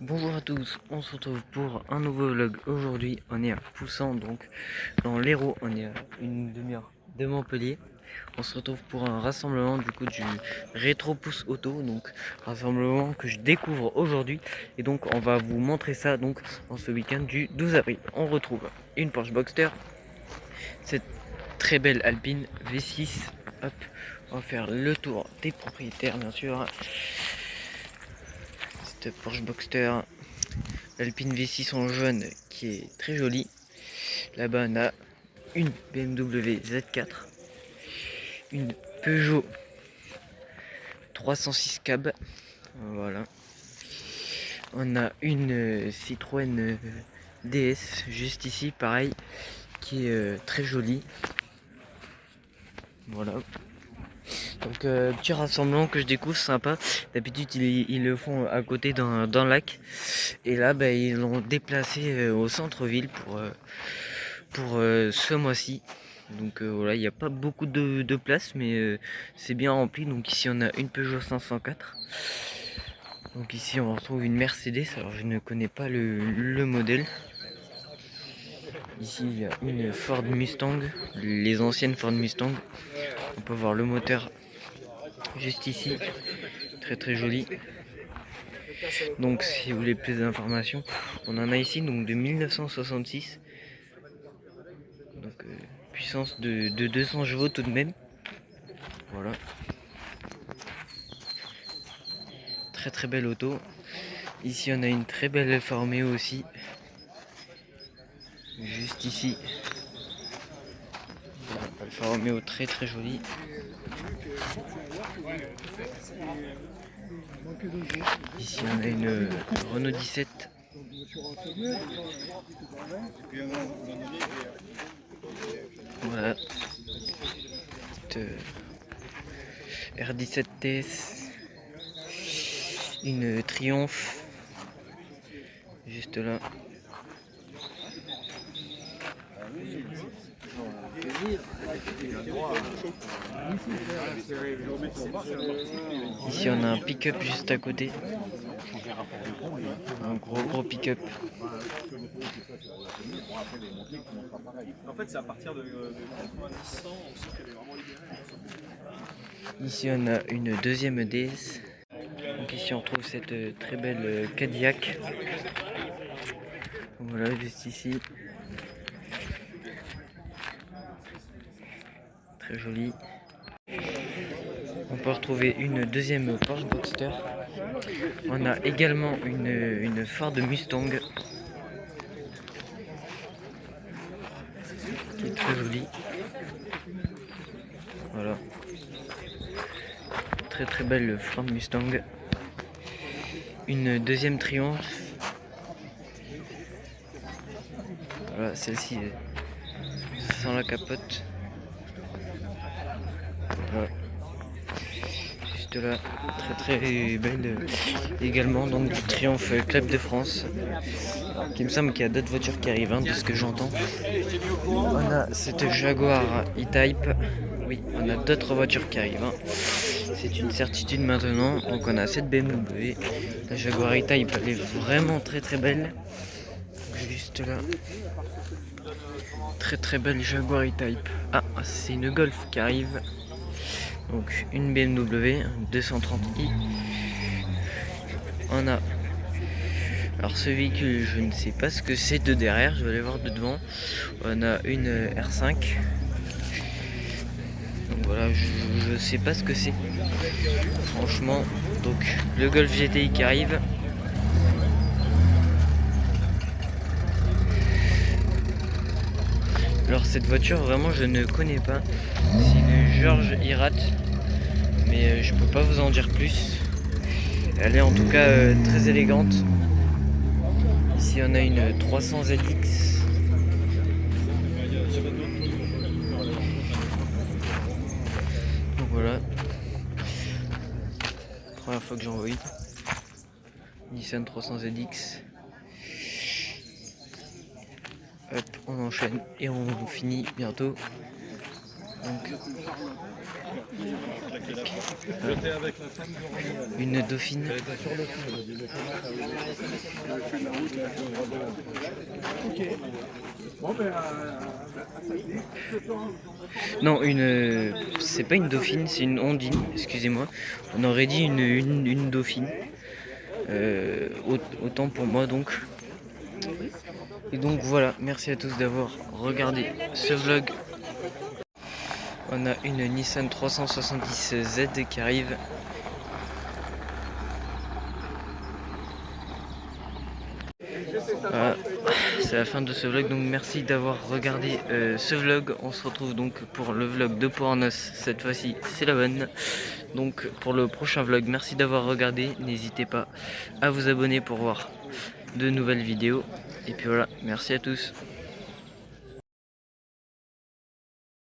Bonjour à tous, on se retrouve pour un nouveau vlog. Aujourd'hui on est à Poussan, donc dans l'Hérault, on est à une demi-heure de Montpellier. On se retrouve pour un rassemblement du coup du Rétro Pousse Auto, donc rassemblement que je découvre aujourd'hui. Et donc on va vous montrer ça donc en ce week-end du 12 avril. On retrouve une Porsche Boxster, cette très belle Alpine V6. Hop, on va faire le tour des propriétaires bien sûr. Cette Porsche Boxster, l'Alpine V6 en jaune qui est très jolie. Là-bas on a une BMW Z4, une Peugeot 306 cab, voilà. On a une Citroën DS juste ici, pareil, qui est très jolie. Voilà. Donc petit rassemblement que je découvre sympa. D'habitude ils le font à côté d'un lac. Et là ils l'ont déplacé au centre-ville pour ce mois-ci. Donc voilà, il n'y a pas beaucoup de place, mais c'est bien rempli. Donc ici on a une Peugeot 504. Donc ici on retrouve une Mercedes. Alors je ne connais pas le modèle. Ici il y a une Ford Mustang, les anciennes Ford Mustang. On peut voir le moteur juste ici, très très joli. Donc si vous voulez plus d'informations, on en a ici donc de 1966. Donc puissance de 200 chevaux tout de même. Voilà. Très très belle auto. Ici on a une très belle Alfa Romeo aussi. Juste ici. Voilà, Alfa Romeo très très jolie. Ici on a une Renault 17. Voilà. R17 TS. Une Triumph. Juste là. Ici on a un pick-up juste à côté. Un gros pick-up. En fait, c'est à partir de 90-100, on sent qu'elle est vraiment libérée. Ici on a une deuxième DS. Donc ici on retrouve cette très belle Cadillac. Donc voilà, juste ici. Très jolie. On peut retrouver une deuxième Porsche Boxster. On a également une Ford Mustang qui est très jolie. Voilà. Très très belle Ford Mustang. Une deuxième Triumph. Voilà, celle-ci sans la capote. Voilà. Juste là, très très belle également, donc du Triumph Club de France. Il me semble qu'il y a d'autres voitures qui arrivent, de ce que j'entends. On a cette Jaguar E-Type. Oui, on a d'autres voitures qui arrivent. C'est une certitude maintenant. Donc on a cette BMW. La Jaguar E-Type, elle est vraiment très très belle. Juste là. Très très belle Jaguar E-Type. Ah, c'est une Golf qui arrive. Donc une BMW 230i. On a, alors ce véhicule, je ne sais pas ce que c'est de derrière, je vais aller voir de devant. On a une R5. Donc voilà, je sais pas ce que c'est. Franchement, donc le Golf GTI qui arrive. Alors cette voiture, vraiment, je ne connais pas. C'est une George Irat, mais je peux pas vous en dire plus. Elle est en tout cas très élégante. Ici on a une 300 ZX. Donc voilà. Première fois que j'en vois une. Nissan 300 ZX. Hop, on enchaîne et on finit bientôt. Donc, une dauphine. Non, c'est pas une dauphine, c'est une ondine, excusez-moi. On aurait dit une dauphine. Autant pour moi donc. Et donc voilà, merci à tous d'avoir regardé ce vlog. On a une Nissan 370Z qui arrive. Voilà, c'est la fin de ce vlog, donc merci d'avoir regardé ce vlog. On se retrouve donc pour le vlog de Pornos, cette fois-ci c'est la bonne. Donc pour le prochain vlog, merci d'avoir regardé, n'hésitez pas à vous abonner pour voir de nouvelles vidéos. Et puis voilà, merci à tous.